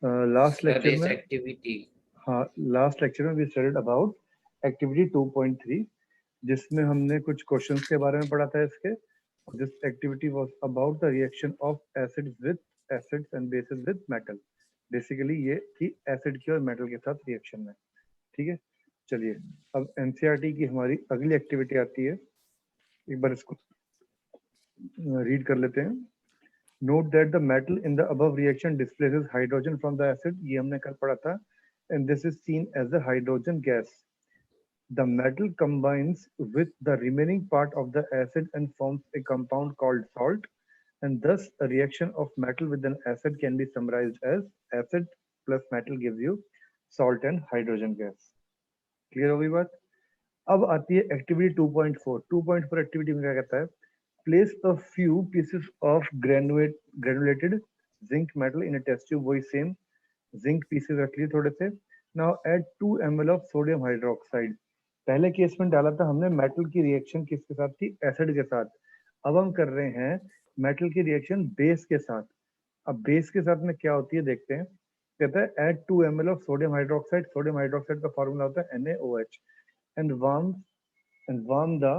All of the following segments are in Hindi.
लास्ट सर लेक्चर इस में एक्टिविटी लास्ट लेक्चर में वी स्टडीड अबाउट एक्टिविटी 2.3 जिसमें हमने कुछ क्वेश्चंस के बारे में पढ़ा था इसके. This activity was about the reaction of acids with acids and bases with metal. Basically ये थी एसिड की और मेटल के साथ रिएक्शन में. ठीक है, चलिए अब एनसीईआरटी की हमारी अगली एक्टिविटी आती है. एक बार इसको रीड कर लेते हैं. Note that the metal in the above reaction displaces hydrogen from the acid. ये हमने कल पढ़ा था. And this is seen as the hydrogen gas. The metal combines with the remaining part of the acid and forms a compound called salt. And thus, a reaction of metal with an acid can be summarized as acid plus metal gives you salt and hydrogen gas. Clear होगी बात? अब आती है एक्टिविटी 2.4. 2.4 एक्टिविटी में क्या कहता है? Place a few pieces of granulated zinc metal in a test tube. वही same zinc pieces रख लिए थोड़े से. Now add 2 ml of sodium hydroxide. पहले केस में डाला था हमने मेटल की रिएक्शन किसके साथ थी? एसिड के साथ. अब हम कर रहे हैं मेटल की रिएक्शन बेस के साथ. अब बेस के साथ में क्या होती है देखते हैं. कहता है add 2 ml of sodium hydroxide. Sodium hydroxide का फॉर्मूला होता है NaOH and warm the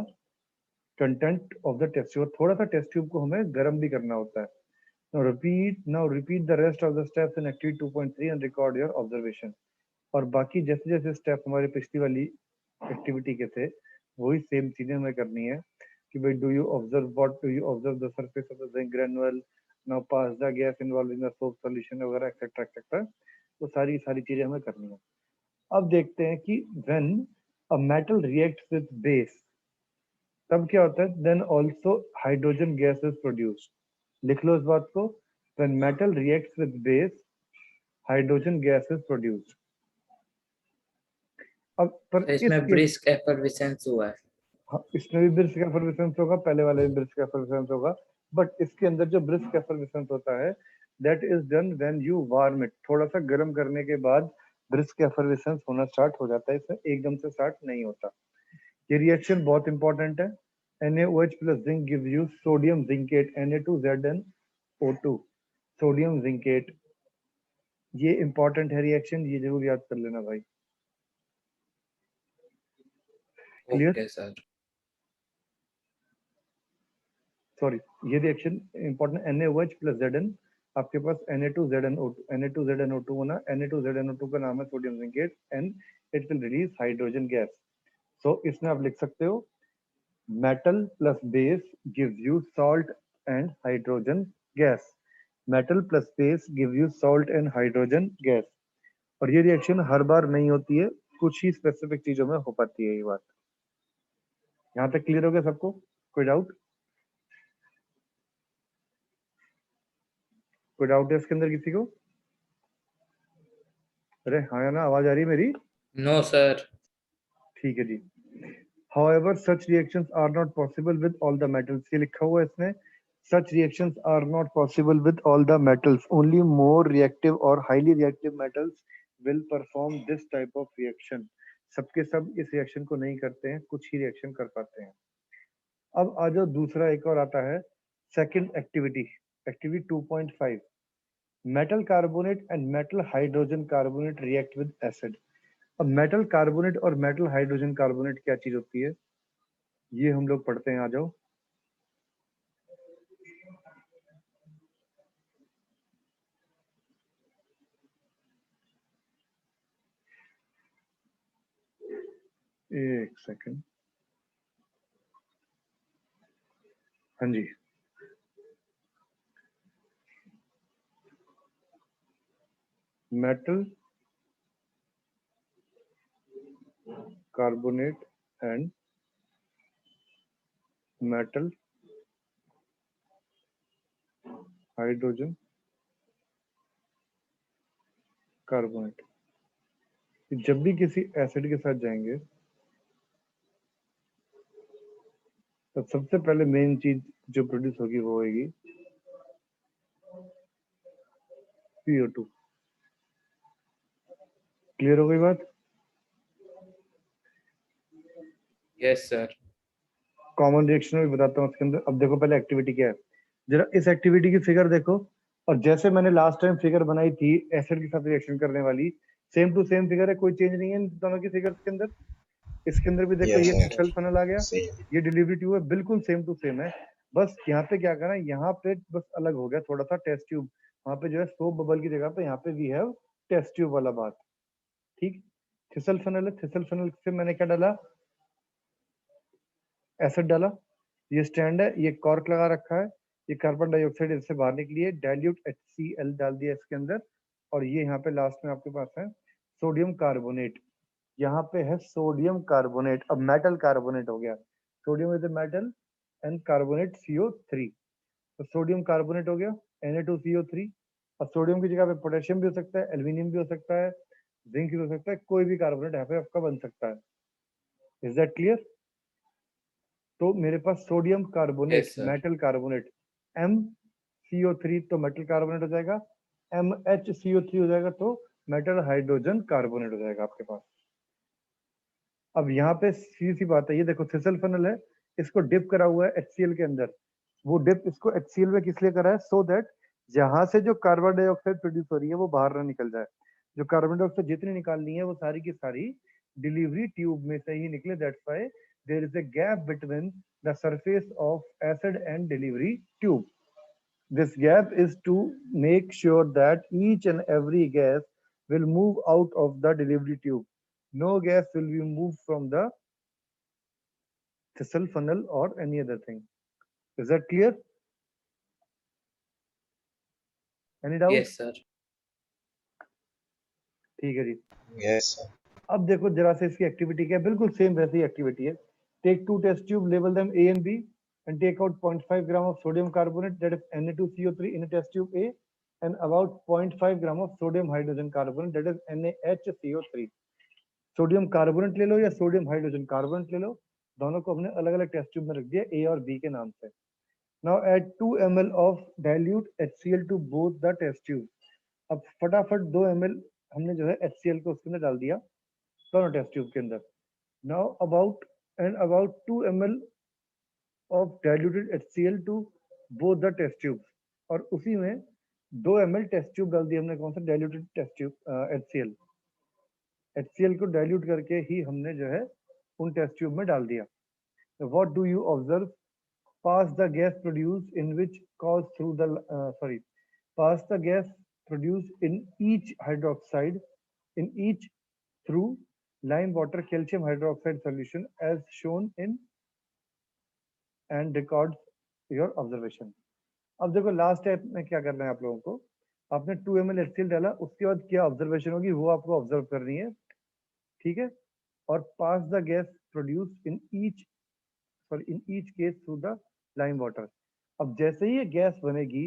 content of the test tube. थोड़ा सा टेस्ट ट्यूब को हमें गर्म भी करना होता है. now repeat the rest of the steps in activity 2.3 and record your observation. और बाकी जैसे जैसे स्टेप हमारे पिछली वाली एक्टिविटी के थे वही सेम चीजें हमें करनी है कि भाई do you observe the surface of the zinc granule, now pass the gas involve in the soap solution वगैरह एक्सेट्रा एक्सेट्रा. तो सारी चीजें हमें करनी है. अब देखते हैं कि when a metal reacts with base तब क्या होता है? Then also hydrogen gas is produced. लिख लो इस बात को. When metal reacts with base hydrogen gas is produced. अब पर इसमें ब्रिस्क एफर्विसेंस हुआ है. हाँ, इसमें भी ब्रिस्क एफर्विसेंस होगा, पहले वाले में ब्रिस्क एफर्विसेंस होगा. बट इसके अंदर जो ब्रिस्क एफर्विसेंस होता है that is done when you warm it. थोड़ा सा गर्म करने के बाद ब्रिस्क एफर्विसेंस होना स्टार्ट हो जाता है. इसमें एकदम से स्टार्ट नहीं होता. ये रिएक्शन बहुत इंपॉर्टेंट है. NaOH plus zinc gives you sodium zincate Na2ZnO2. Sodium zincate. ये इंपॉर्टेंट है रिएक्शन, ये जरूर याद कर लेना भाई. क्लियर? Okay sir. सॉरी, ये reaction important. NaOH plus Zn आपके पास Na2ZnO2 होना. Na2ZnO2 का नाम है sodium zincate and it will release hydrogen gas. So इसमें आप लिख सकते हो metal plus base gives you salt and hydrogen gas. Metal plus base gives you salt and hydrogen gas. और ये रिएक्शन हर बार नहीं होती है, कुछ ही स्पेसिफिक चीजों में हो पाती है. ये बात यहाँ तक क्लियर हो गया सबको? कोई डाउट? कोई डाउट है इसके अंदर किसी को? अरे हाँ ना, आवाज आ रही है मेरी? No sir. ठीक है जी. However, such reactions are not possible with all the metals. ये लिखा हुआ है इसमें. Such reactions are not possible with all the metals. Only more reactive or highly reactive metals will perform this type of reaction. सबके सब इस रिएक्शन को नहीं करते हैं, कुछ ही रिएक्शन कर पाते हैं. अब आ जाओ दूसरा एक और आता है second activity, activity 2.5. Metal carbonate and metal hydrogen carbonate react with acid. अब मेटल कार्बोनेट और मेटल हाइड्रोजन कार्बोनेट क्या चीज होती है ये हम लोग पढ़ते हैं. आ जाओ. एक सेकंड. हाँ जी, metal carbonate and metal hydrogen carbonate. जब भी किसी एसिड के साथ जाएंगे तो सबसे पहले मेन चीज जो प्रोड्यूस होगी वो होगी CO2. क्लियर हो गई बात? Yes sir. कॉमन रिएक्शन में बताता हूँ इसके अंदर. अब देखो पहले एक्टिविटी क्या है, जरा इस एक्टिविटी की फिगर देखो. और जैसे मैंने लास्ट टाइम फिगर बनाई थी एसिड के साथ रिएक्शन करने वाली, सेम टू सेम फिगर है, कोई चेंज नहीं है इन दोनों की फिगर्स के अंदर। इसके अंदर भी देखो Yes, ये sir. थिसल फनल आ गया, Same. ये डिलीवरी ट्यूब है, बिल्कुल सेम टू सेम है। बस यहाँ पे क्या करना है, यहाँ पे बस अलग हो गया थोड़ा सा, टेस्ट ट्यूब वहां पे जो है सोप बबल की जगह पे यहाँ पे वी हैव टेस्ट ट्यूब वाला बात। ठीक, थिसल फनल है, थिसल फनल से मैंने क्या डाला, एसिड डाला, ये स्टैंड है, ये कॉर्क लगा रखा है, ये कार्बन डाइऑक्साइड इससे बाहर निकली है, डाइल्यूट HCl डाल दिया इसके अंदर, और ये यहाँ पे लास्ट में आपके पास है सोडियम कार्बोनेट, यहाँ पे है सोडियम कार्बोनेट। अब मेटल कार्बोनेट हो गया, sodium is a metal and carbonate CO3, तो सोडियम कार्बोनेट हो गया Na2CO3। अब सोडियम की जगह पे पोटेशियम भी हो सकता है, एल्यूमिनियम भी हो सकता है, जिंक भी हो सकता है, कोई भी कार्बोनेट यहाँ पे आपका बन सकता है। Is that clear? तो मेरे पास sodium carbonate, Yes, sir. Metal carbonate, MCO3 तो मेटल कार्बोनेट हो जाएगा, MHCO3 हो जाएगा तो मेटल हाइड्रोजन कार्बोनेट हो जाएगा आपके पास। अब यहाँ पे सीधी सी बात है, ये देखो थिसल फनल है, इसको डिप करा हुआ है HCl के अंदर। वो डिप इसको HCl में किस लिए करा है, सो दैट जहां से जो कार्बन डाइऑक्साइड प्रोड्यूस हो रही है वो बाहर ना निकल जाए। जो कार्बन डाइऑक्साइड जितनी निकालनी है वो सारी की सारी डिलीवरी ट्यूब में से ही निकले। That's why there is a gap between the surface of acid and delivery tube. This gap is to make sure that each and every gas will move out of the delivery tube. No gas will be moved from the thistle funnel or any other thing. Is that clear? Any doubt? Yes, sir. ठीक है जी। Yes, sir. अब देखो जरा से इसकी एक्टिविटी क्या है, बिल्कुल सेम वैसी एक्टिविटी है। Take two test tube, label them A and B and take out 0.5 gram of sodium carbonate, that is Na2CO3 in a test tube A, and about 0.5 gram of sodium hydrogen carbonate, that is NaHCO3। Sodium carbonate ले लो या सोडियम हाइड्रोजन कार्बोनेट ले लो, दोनों को हमने अलग अलग टेस्ट ट्यूब में रख दिया A और B के नाम से। Now add 2 ml of dilute HCl to both the test tube. अब फटाफट 2 ml हमने जो है HCl को उसके अंदर डाल दिया दोनों टेस्ट ट्यूब के अंदर। Now about 2 ml of diluted HCl to both the test tube, और उसी में 2 ml टेस्ट ट्यूब डाल दिया हमने, कौन सा, डाइल्यूटेड टेस्ट ट्यूब HCl को डाइल्यूट करके ही हमने जो है उन टेस्ट ट्यूब में डाल दिया। What do you observe, pass the gas produce in which cause through the pass the gas produce in each hydroxide in each through lime water calcium hydroxide solution as shown in and records your observation। अब देखो लास्ट स्टेप में क्या करना है आप लोगों को, आपने 2 ml HCl डाला, उसके बाद क्या ऑब्जर्वेशन होगी वो आपको ऑब्जर्व करनी है, ठीक है। और pass the gas produce in each case through the lime water. अब जैसे ही ये गैस बनेगी,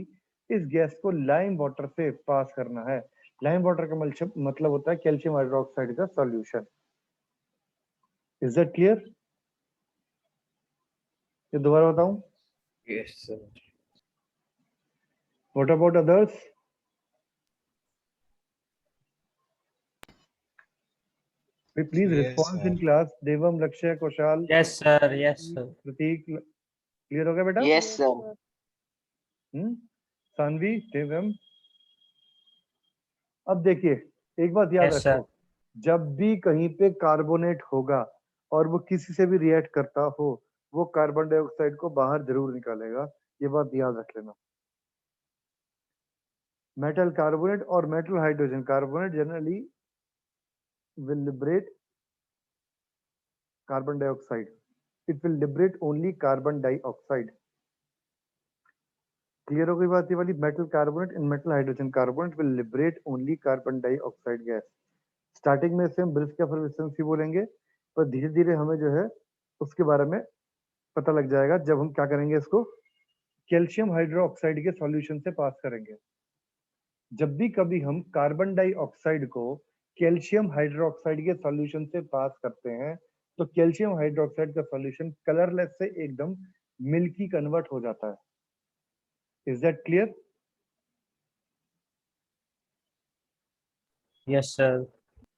इस गैस को लाइम वाटर से पास करना है। लाइम वाटर का मतलब होता है कैल्शियम हाइड्रोक्साइड का सॉल्यूशन। Is that clear? ये दोबारा बताऊं? Yes, sir. What about others? Please Yes, response sir. In class. Devam, Lakshya, Kaushal, Yes, sir. Yes, sir. Prateek, clear हो गया बेटा? Yes, sir. सानवी, देवम। अब देखिए एक बात याद Yes, sir. रखो, जब भी कहीं पे कार्बोनेट होगा और वो किसी से भी रिएक्ट करता हो, वो कार्बन डाइऑक्साइड को बाहर जरूर निकालेगा, ये बात याद रख लेना। मेटल कार्बोनेट और metal hydrogen carbonate generally will liberate carbon dioxide. It will liberate only carbon dioxide. Clear हो गई बात ये वाली? Metal carbonate and metal hydrogen carbonate will liberate only carbon dioxide gas. Starting में से हम ब्रिस्क एफर्वेसेंस बोलेंगे, पर धीरे धीरे हमें जो है उसके बारे में पता लग जाएगा जब हम क्या करेंगे, इसको कैल्शियम हाइड्रोक्साइड के सॉल्यूशन से पास करेंगे। जब भी कभी हम कार्बन डाइऑक्साइड को कैल्शियम हाइड्रोक्साइड के सॉल्यूशन से पास करते हैं, तो कैल्शियम हाइड्रोक्साइड का सॉल्यूशन कलरलेस से एकदम मिल्की कन्वर्ट हो जाता है। Is that clear? Yes, sir.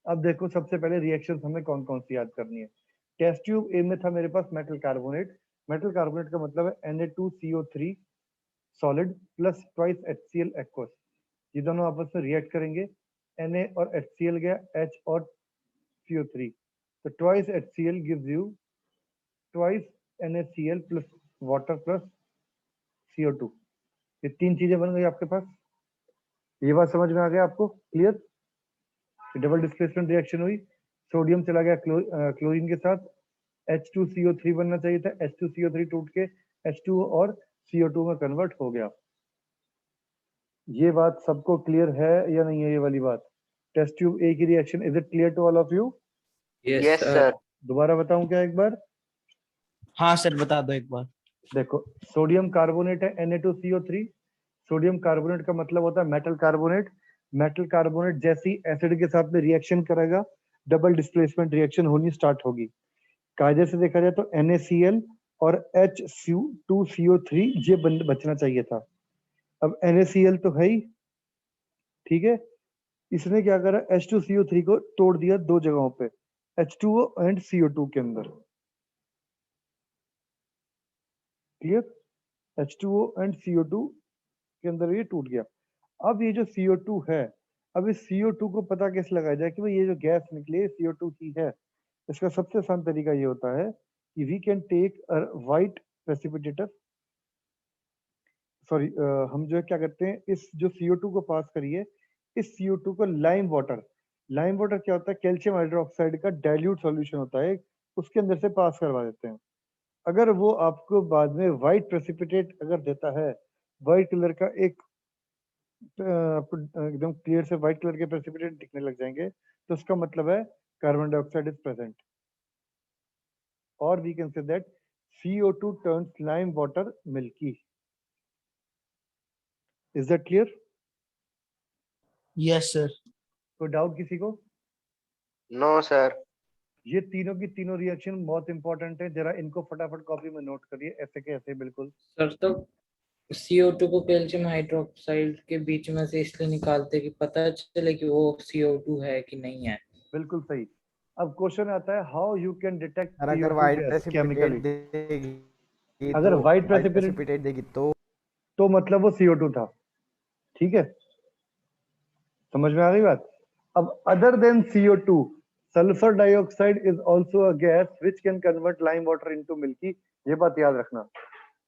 अब देखो सबसे पहले रिएक्शंस हमें कौन कौन सी याद करनी है। टेस्ट ट्यूब ए में था मेरे पास मेटल कार्बोनेट। मेटल कार्बोनेट का मतलब है Na2CO3 solid plus twice HCl aqueous, ये दोनों आपस में रिएक्ट करेंगे, Na और HCl गया H और CO3, तो twice HCl gives you twice NaCl plus water plus CO2, ये तीन चीजें बन गई आपके पास। ये बात समझ में आ गया आपको? क्लियर? डबल डिस्प्लेसमेंट रिएक्शन हुई, सोडियम चला गया क्लोरीन के साथ, H2CO3 बनना चाहिए था, H2CO3 टूट के H2O और CO2 में कन्वर्ट हो गया। ये बात सबको क्लियर है या नहीं है? ये वाली बात, टेस्ट ट्यूब ए की reaction, is it clear to all of you? Yes, sir. दोबारा बताऊं क्या एक बार? हाँ सर, बता दो एक बार। देखो, सोडियम कार्बोनेट है Na2CO3, सोडियम कार्बोनेट का मतलब होता है मेटल कार्बोनेट, मेटल कार्बोनेट जैसी एसिड के साथ में रिएक्शन करेगा, डबल डिस्प्लेसमेंट रिएक्शन होनी स्टार्ट होगी। कायदे से देखा जाए तो NaCl और H2CO3 ये बचना चाहिए था। अब NaCl तो है ही, ठीक है, इसने क्या करा, H2CO3 को तोड़ दिया दो जगहों पे, H2O एंड CO2 के अंदर। क्लियर? H2O एंड CO2 के अंदर ये टूट गया। अब ये जो CO2 है, अब इस CO2 को पता कैसे लगाया जाए कि भाई ये जो गैस निकली है CO2 की है? इसका सबसे आसान तरीका ये होता है कि we can take a white precipitator, sorry, हम जो है क्या करते हैं, इस जो CO2 को पास करिए, इस CO2 को लाइम वाटर क्या होता है, कैल्शियम हाइड्रोक्साइड का डाइल्यूट सॉल्यूशन होता है, उसके अंदर से पास करवा देते हैं। अगर वो आपको बाद में व्हाइट प्रेसिपिटेट अगर देता है, व्हाइट कलर का एक आपको एकदम क्लियर से व्हाइट कलर के प्रेसिपिटेट दिखने लग जाएंगे, तो उसका मतलब है कार्बन डाइऑक्साइड इज प्रेजेंट, और we can say that CO2 turns lime water milky. Is that clear? Yes sir. कोई डाउट किसी को? No sir. ये तीनों की तीनों रिएक्शन बहुत इंपॉर्टेंट है, जरा इनको फटाफट कॉपी में नोट करिए, ऐसे के ऐसे बिल्कुल। सर तो CO2 को कैल्शियम हाइड्रोक्साइड के बीच में से इसलिए निकालते कि पता चले कि वो CO2 है कि नहीं है। बिल्कुल सही। अब क्वेश्चन आता है, हाउ यू कैन डिटेक्ट और अगर CO2 white gas precipitate chemically? देगी अगर तो white वाइट precipitate- प्रेसिपिटेट देगी तो मतलब वो CO2 था, ठीक है, समझ में आ गई बात? अब other than CO2, sulphur dioxide is also a gas which can convert lime water into milky. ये बात याद रखना,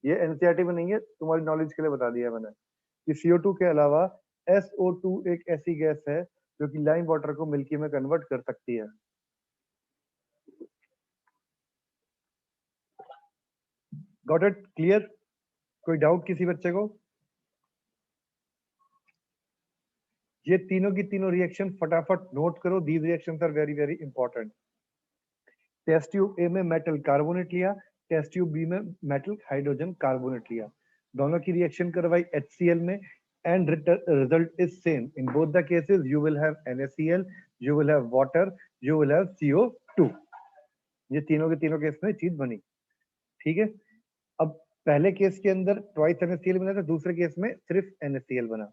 ये एनसीईआरटी में नहीं है, तुम्हारी नॉलेज के लिए बता दिया मैंने कि CO2 के अलावा SO2 एक ऐसी गैस है जो कि लाइम वाटर को मिल्की में कन्वर्ट कर सकती है। Got it? क्लियर? कोई डाउट किसी बच्चे को? ये तीनों की तीनों रिएक्शन फटाफट नोट करो, these reactions are very very important. Test tube A में मेटल कार्बोनेट लिया, टेस्ट ट्यूब बी में मेटल हाइड्रोजन कार्बोनेट लिया, दोनों की रिएक्शन करवाई HCl में, and result is same in both the cases. You will have NaCl, you will have water, you will have CO2. ये तीनों के तीनों केस में चीज बनी, ठीक है। अब पहले केस के अंदर ट्वाइस NaCl बना था, दूसरे केस में सिर्फ NaCl बना।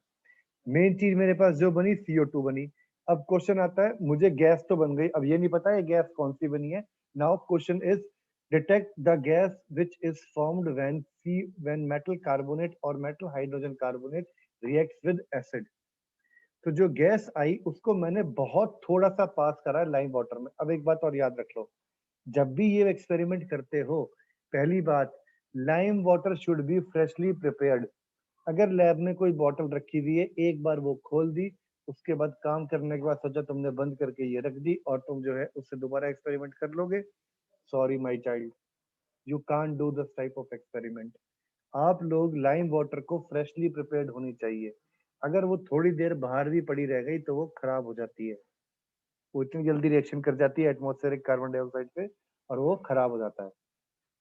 मेन चीज मेरे पास जो बनी CO2 बनी। अब क्वेश्चन आता है, मुझे गैस तो बन गई, अब ये नहीं पता है गैस कौन सी बनी है। Now question is detect the gas which is formed when metal carbonate और metal hydrogen carbonate reacts with acid. तो जो गैस आई उसको मैंने बहुत थोड़ा सा पास करा है लाइम वाटर में। अब एक बात और याद रख लो, जब भी ये एक्सपेरिमेंट करते हो, पहली बात, lime water should be freshly prepared. अगर लैब में कोई बॉटल रखी हुई है, एक बार वो खोल दी, उसके बाद काम करने के बाद सोचा तुमने बंद करके ये रख दी और तुम जो है उससे दोबारा एक्सपेरिमेंट कर लोगे, sorry my child, you can't do this type of experiment. आप लोग लाइम वाटर को फ्रेशली प्रिपेयर्ड होनी चाहिए। अगर वो थोड़ी देर बाहर भी पड़ी रह गई तो वो खराब हो जाती है, वो इतनी जल्दी रिएक्शन कर जाती है एटमॉस्फेरिक कार्बन डाइऑक्साइड पे और वो खराब हो जाता है।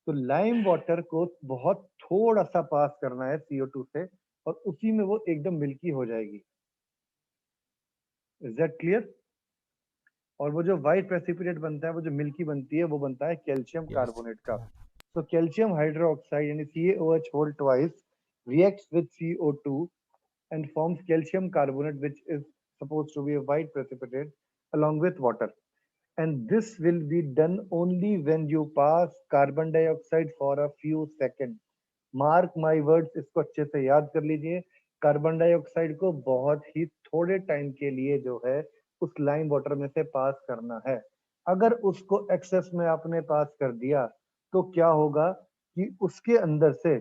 तो लाइम वाटर को बहुत थोड़ा सा पास करना है CO2 से और उसी में वो एकदम मिल्की हो जाएगी। Is that clear? और वो जो व्हाइट प्रेसिपिटेट बनता है, वो जो मिल्की बनती है, वो बनता है कैल्शियम कार्बोनेट का। तो कैल्शियम हाइड्रोक्साइड यानी CaOH whole twice reacts with CO2 and forms calcium carbonate, which is supposed to be a white precipitate along with water. And this will be done only when you pass carbon dioxide for a few seconds. Mark my words, इसको अच्छे से याद कर लीजिए। कार्बन डाइऑक्साइड को बहुत ही थोड़े टाइम के लिए जो है उस लाइम वाटर में से पास करना है। अगर उसको एक्सेस में आपने पास कर दिया तो क्या होगा कि उसके अंदर से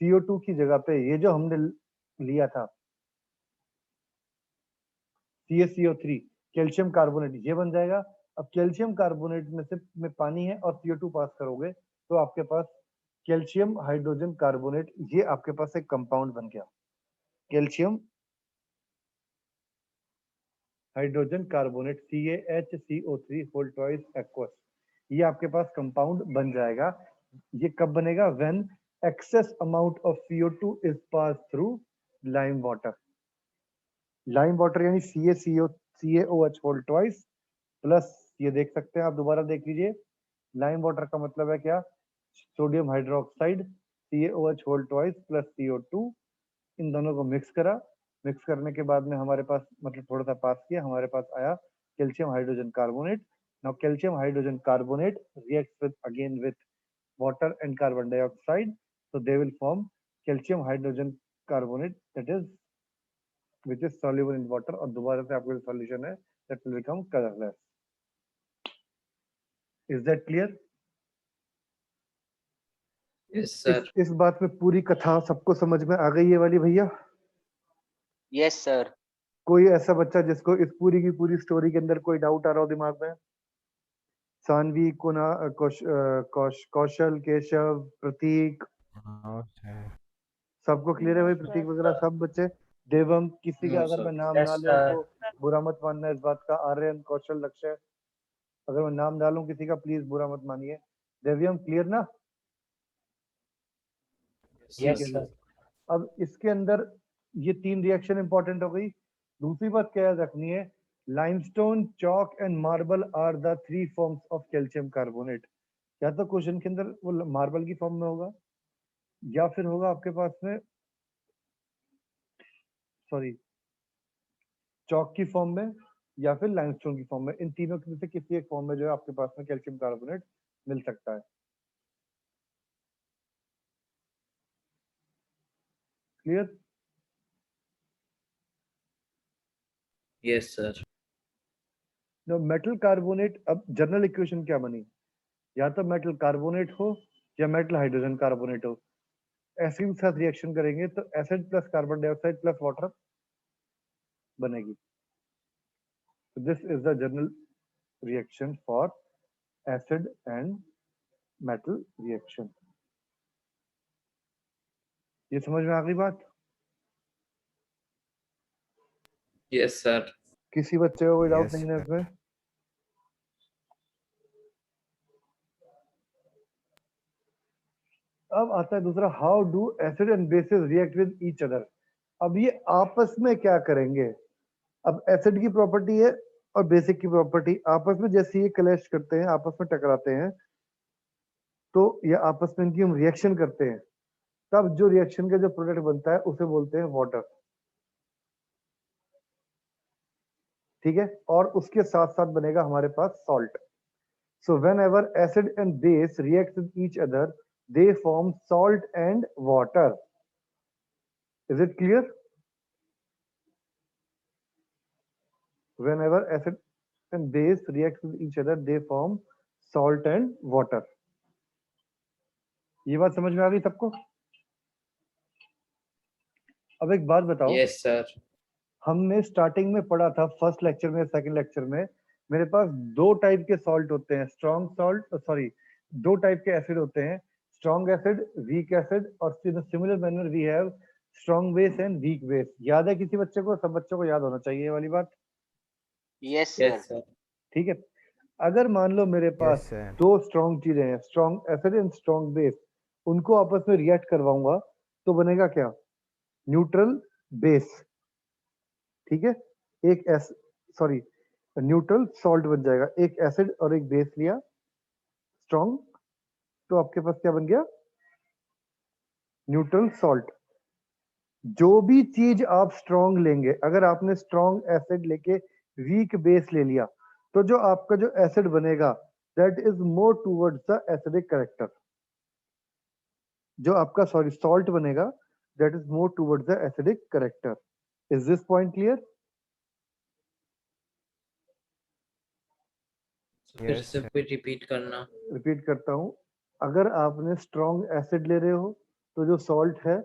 CO2 की जगह पे ये जो हमने लिया था CaCO3 कैल्शियम कार्बोनेट, ये बन जाएगा। अब कैल्शियम कार्बोनेट में पानी है और CO2 पास करोगे तो आपके पास कैल्शियम हाइड्रोजन कार्बोनेट, ये आपके पास एक कंपाउंड बन गया, calcium hydrogen carbonate CaHCO3 whole twice aqueous, ये आपके पास कंपाउंड बन जाएगा। ये कब बनेगा? When excess amount of CO2 is pass through lime water. Lime water यानी CaOH होल ट्वाइस प्लस, ये देख सकते हैं आप, दोबारा देख लीजिए, लाइम वाटर का मतलब है क्या? Sodium hydroxide CaOH whole twice plus CO2, इन दोनों को मिक्स करा। मिक्स करने के बाद में हमारे पास, मतलब थोड़ा सा पास किया, हमारे पास आया calcium hydrogen carbonate. Now calcium hydrogen carbonate reacts with again with water and carbon dioxide, so they will form calcium hydrogen carbonate, that is which is soluble in water, और दोबारा से आपका जो solution है that will become colorless. Is that clear? Yes sir. इस बात में पूरी कथा सबको समझ में आ गई है वाली भैया? Yes, sir. कोई ऐसा बच्चा जिसको इस पूरी की पूरी स्टोरी के अंदर कोई डाउट आ रहा हो दिमाग में? सानवी, कौशल, केशव, प्रतीक, सबको क्लियर है भाई? प्रतीक वगैरह सब बच्चे? देवम, किसी का अगर मैं नाम ना लूं तो बुरा मत मानना इस बात का। आर्यन, कौशल, लक्ष्य, अगर मैं नाम डालूं किसी का प्लीज बुरा मत मानिए। देव्यम क्लियर ना? ठीक है जी। अब इसके अंदर ये 3 रिएक्शन इंपॉर्टेंट हो गई। दूसरी बात क्या याद रखनी है? Limestone, chalk and marble are the 3 forms of calcium carbonate. या तो क्वेश्चन के अंदर वो मार्बल की फॉर्म में होगा, या फिर होगा आपके पास में, सॉरी, चॉक की फॉर्म में, या फिर लाइमस्टोन की फॉर्म में। इन तीनों में से किसी एक फॉर्म में जो है आपके पास में कैल्शियम कार्बोनेट मिल सकता है। Clear? Yes sir. Metal carbonate, अब जनरल इक्वेशन क्या बनी? या तो मेटल कार्बोनेट हो या मेटल हाइड्रोजन कार्बोनेट हो। एसिड के साथ रिएक्शन करेंगे तो acid plus carbon dioxide plus water बनेगी। This is the general reaction for acid and metal reaction. ये समझ में आ गई बात? Yes sir. किसी बच्चे को कोई डाउट Yes, नहीं है sir. इसमें? अब आता है दूसरा, how do acid and bases react with each other. अब ये आपस में क्या करेंगे? अब एसिड की प्रॉपर्टी है और बेसिक की प्रॉपर्टी आपस में जैसे ये क्लैश करते हैं, आपस में टकराते हैं, तो ये आपस में इनकी हम रिएक्शन करते हैं, तब जो रिएक्शन का जो प्रोडक्ट बनता है उसे बोलते हैं वाटर। ठीक है? और उसके साथ साथ बनेगा हमारे पास salt. So whenever acid and base react with each other they form salt and water. Is it clear? Whenever acid and base react with each other, they form salt and water. ये बात समझ में आ गई सबको? अब एक बात बताओ, यस सर। हमने स्टार्टिंग में पढ़ा था फर्स्ट लेक्चर में, सेकंड लेक्चर में, मेरे पास 2 टाइप के सॉल्ट होते हैं, स्ट्रॉन्ग सॉल्ट, सॉरी 2 टाइप के एसिड होते हैं, स्ट्रॉन्ग एसिड, वीक एसिड, और similar manner we have strong base and weak base. याद है किसी बच्चे को? सब बच्चों को याद होना चाहिए ये वाली बात। Yes, sir. Yes sir. ठीक है? अगर मान लो मेरे पास Yes, sir. 2 स्ट्रॉन्ग चीजें हैं, strong acid and strong base, उनको आपस में रिएक्ट करवाऊंगा तो बनेगा क्या? Neutral base. ठीक है? एक सॉरी, न्यूट्रल सॉल्ट बन जाएगा। एक एसिड और एक बेस लिया स्ट्रॉन्ग, तो आपके पास क्या बन गया? Neutral salt. जो भी चीज आप स्ट्रॉन्ग लेंगे, अगर आपने स्ट्रॉन्ग एसिड लेके वीक बेस ले लिया, तो जो आपका जो एसिड बनेगा that is more towards the acidic character. जो आपका सॉल्ट बनेगा that is more towards the acidic character. Is this point clear? फिर Yes, से sir. फिर रिपीट करना. रिपीट करता हूँ. अगर आपने स्ट्रॉन्ग एसिड ले रहे हो तो जो सॉल्ट है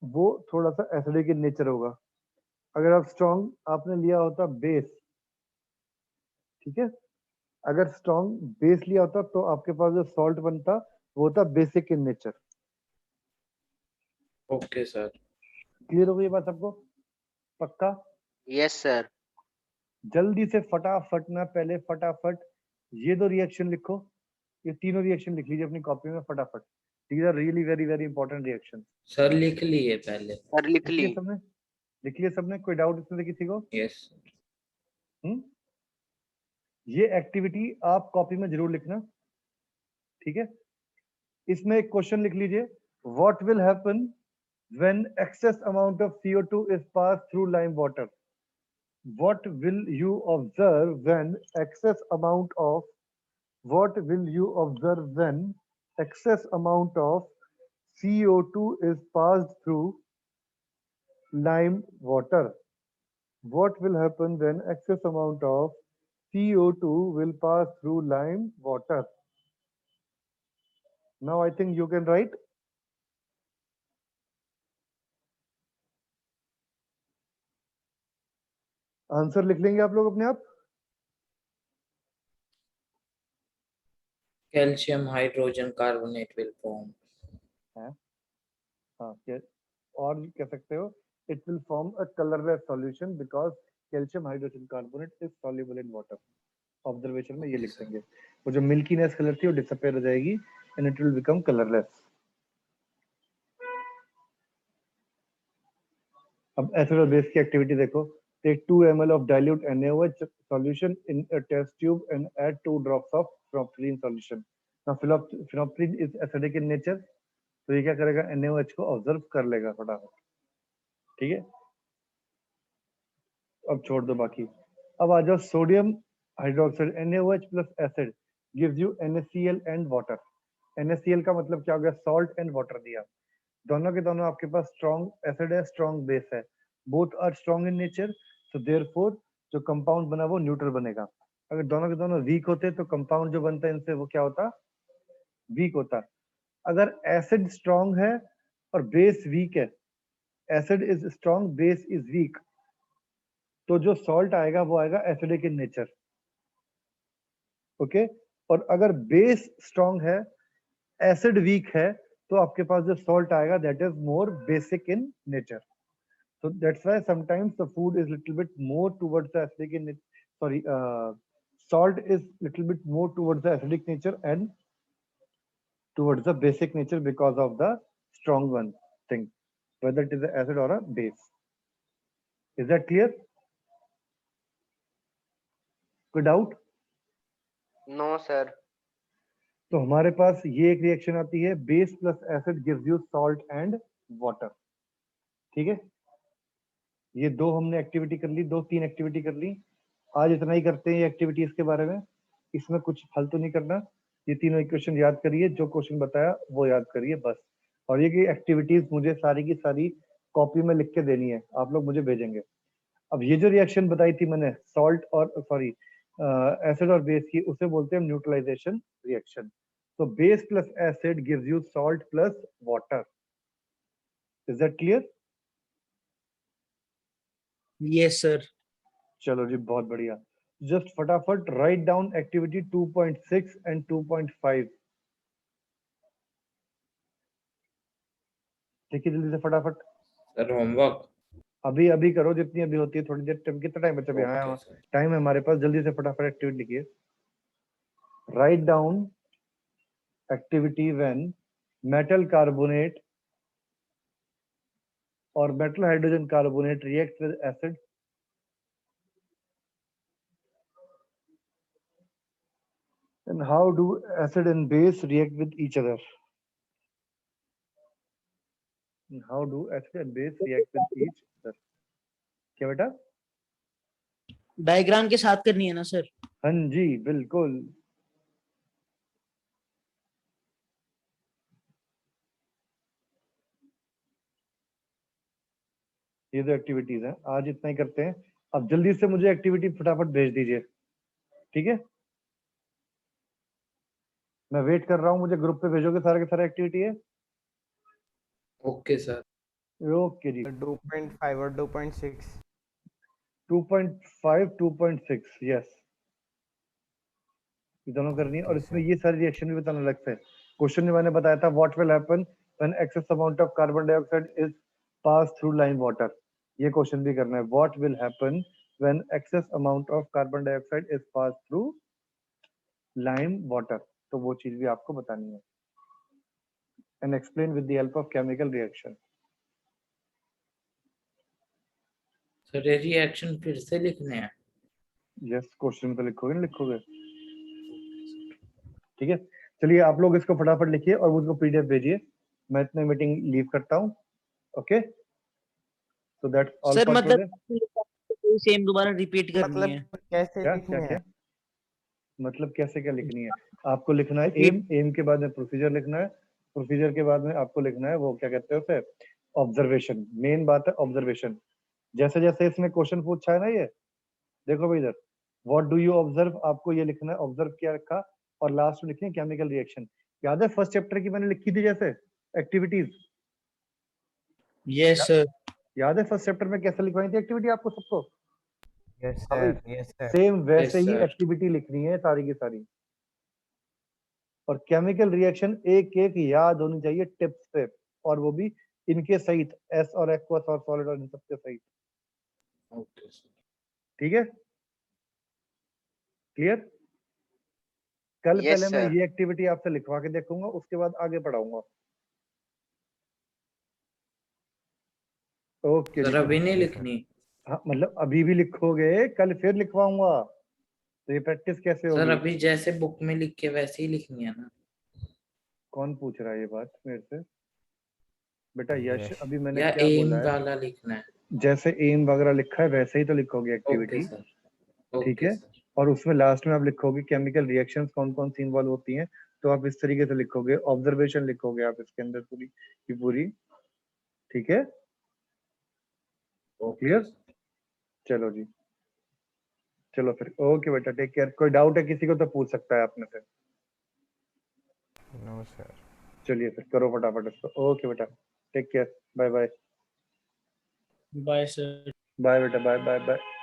वो थोड़ा सा एसिडिक इन नेचर होगा. अगर आप स्ट्रॉन्ग आपने लिया होता बेस, ठीक है, अगर स्ट्रॉन्ग बेस लिया होता तो आपके पास जो सॉल्ट बनता वो होता basic in nature. Okay sir. Clear हो गई बात आपको? पक्का? Yes, sir. जल्दी से फटाफट ना, पहले फटाफट ये दो रिएक्शन लिखो. ये तीनों रिएक्शन लिख लीजिए अपनी कॉपी में फटाफट. These are really very very important reaction. Sir लिख लिए पहले. Sir, लिख लिख लिए ली. सबने? लिख लिए सबने? कोई डाउट इसमें से किसी को? यस. ये एक्टिविटी आप कॉपी में जरूर लिखना, ठीक है. इसमें एक क्वेश्चन लिख लीजिए. What will happen when excess amount of CO2 is passed through lime water? What will you observe when excess amount of what will you observe when excess amount of CO2 is passed through lime water? What will happen when excess amount of CO2 will pass through lime water? Now I think you can write. Answer लिख लेंगे आप लोग अपने आप. Calcium hydrogen carbonate will form. हाँ, और भी कह सकते हो it will form a colorless solution because calcium hydrogen carbonate is soluble in water. Observation में ये लिख देंगे. वो जो मिल्कीनेस कलर थी वो डिसअपीयर हो जाएगी and it will become colorless. अब एसिड और बेस की एक्टिविटी देखो. Take 2 ml of dilute NaOH solution in a test tube and add 2 drops of phenolphthalein solution. Now phenolphthalein is acidic in nature, तो ये क्या करेगा? NaOH को ऑब्जर्व कर लेगा फटाफट, ठीक है. अब छोड़ दो बाकी. अब आ जाओ sodium hydroxide NaOH plus acid gives you NaCl and water. NaCl का मतलब क्या हो गया? सॉल्ट एंड वाटर दिया. दोनों के दोनों आपके पास स्ट्रॉन्ग एसिड है, स्ट्रॉन्ग बेस है. Both are strong in nature, so therefore जो कंपाउंड बना वो न्यूट्रल बनेगा. अगर दोनों के दोनों वीक होते तो कंपाउंड जो बनता है इनसे वो क्या होता? वीक होता. अगर एसिड स्ट्रॉन्ग है और बेस वीक है, acid is strong base is weak, तो जो सॉल्ट आएगा वो आएगा एसिडिक इन नेचर. ओके. और अगर बेस स्ट्रॉन्ग है, एसिड वीक है, तो आपके पास जो सॉल्ट आएगा that is more basic in nature. So that's why sometimes the food is little bit more towards the acidic in salt is little bit more towards the acidic nature and towards the basic nature because of the strong one thing, whether it is an acid or a base. Is that clear? कोई doubt? No, sir. तो हमारे पास ये एक रिएक्शन आती है, base plus acid gives you salt and water. ठीक है. ये दो हमने एक्टिविटी कर ली, 2-3 एक्टिविटी कर ली. आज इतना ही करते हैं ये एक्टिविटीज के बारे में. इसमें कुछ फालतू नहीं करना. ये तीनों इक्वेशन याद करिए, जो क्वेश्चन बताया वो याद करिए बस. और ये की एक्टिविटीज मुझे सारी की सारी कॉपी में लिख के देनी है, आप लोग मुझे भेजेंगे. अब ये जो रिएक्शन बताई थी मैंने सॉल्ट और सॉरी एसिड और बेस की, उसे बोलते हैं न्यूट्रलाइजेशन रिएक्शन. तो base plus acid gives you salt plus water. Is that clear? Yes sir. चलो जी, बहुत बढ़िया. जस्ट फटाफट राइट डाउन एक्टिविटी 2.6 एंड 2.5. देखिए जल्दी से फटाफट. Sir homework. अभी अभी करो जितनी अभी होती है. थोड़ी देर टाइम, कितना टाइम बचा? यहाँ टाइम है हमारे पास. जल्दी से फटाफट एक्टिविटी लिखिए. Write down activity when metal carbonate और metal hydrogen carbonate react with acid and how do acid and base react with each other? And how do acid and base react with each other? क्या बेटा? डायग्राम के साथ करनी है ना सर? हाँ जी बिल्कुल. ये तो एक्टिविटीज हैं, आज इतना ही करते हैं। अब जल्दी से मुझे एक्टिविटी फटाफट भेज दीजिए, ठीक है? मैं वेट कर रहा हूँ, मुझे ग्रुप पे भेजोगे सारे के सारे एक्टिविटी है? Okay sir. ओके जी। 2.5 और 2.6 2.5 2.6 यस, ये दोनों करनी है। और Okay, इसमें sir. ये सारी रिएक्शन भी बताना अलग से। क्वेश्चन में मैंने बताया था what will happen when excess amount of carbon dioxide is pass through lime water. ये क्वेश्चन भी करना है, what will happen when excess amount of carbon dioxide is pass through lime water. तो वो चीज भी आपको बतानी है। And explain with the help of chemical reaction. Sir ये रिएक्शन फिर से लिखने हैं? यस, क्वेश्चन में तो लिखोगे ना, लिखोगे, ठीक है? चलिए आप लोग इसको फटाफट लिखिए और मुझको पीडीएफ भेजिए। मैं इतने मीटिंग लीव करता हूँ। Okay, so that's all sir for मतलब टुडे। सेम दोबारा रिपीट करनी है? मतलब कैसे क्या लिखने क्या हैं? मतलब कैसे क्या लिखनी है? आपको लिखना है Repeat. एम के बाद में प्रोसीजर लिखना है, प्रोसीजर के बाद में आपको लिखना है वो क्या कहते हैं उसे, ऑब्जर्वेशन। मेन बात है ऑब्जर्वेशन। जैसे जैसे इसमें क्वेश्चन पूछा है ना, ये देखो भाई इधर, व्हाट डू यू ऑब्जर्व, आपको ये लिखना है ऑब्जर्व क्या रखा, और लास्ट में लिखनी है केमिकल रिएक्शन। याद है फर्स्ट चैप्टर की मैंने लिखी थी जैसे एक्टिविटीज, यस सर। याद है फर्स्ट चैप्टर में कैसे लिखवाई थी एक्टिविटी आपको सबको? यस हाँ भाई, सर, यस सर। सेम वैसे Yes, ही sir. एक्टिविटी लिखनी है सारी की सारी। और केमिकल रिएक्शन एक एक याद होनी चाहिए टिप्स पे, और वो भी इनके सहित, एस और एक्वस और सॉलिड और इन सबके सहित। Okay sir. ठीक है, क्लियर? कल Yes, पहले मैं sir. ये एक्टिविटी आपसे लिखवा के देखूंगा, उसके बाद आगे पढ़ाऊंगा। ओके जी। सर अभी नहीं Okay, sir. लिखनी? हाँ मतलब अभी भी लिखोगे, कल फिर लिखवाऊंगा, तो ये प्रैक्टिस कैसे सर होगी? अभी जैसे बुक में लिख के वैसे ही लिखनी है ना? कौन पूछ रहा है ये बात मेरे से? बेटा यश, यश। अभी मैंने या क्या एम बोला है? वाला लिखना है? जैसे एम वगैरह लिखा है वैसे ही तो लिखोगे ओके एक्टिविटी, सर। ठीक ओके है? सर। और उसमें लास्ट में आप लिखोगे केमिकल रिएक्शंस कौन कौन सी इन्वॉल्व होती हैं, तो आप इस तरीके से लिखोगे, ऑब्जर्वेशन लिखोगे आप इसके अंदर पूरी की पूरी, ठीक है? Okay clear? सर। चलो जी, चलो फिर, ओके बेटा, टेक केयर। कोई डाउट है किसी को तो पूछ सकता है आपने से। No sir. चलिए फिर करो फटाफट इसको। ओके बेटा, take care, bye bye. Bye sir. Bye बेटा, बाय बाय बाय।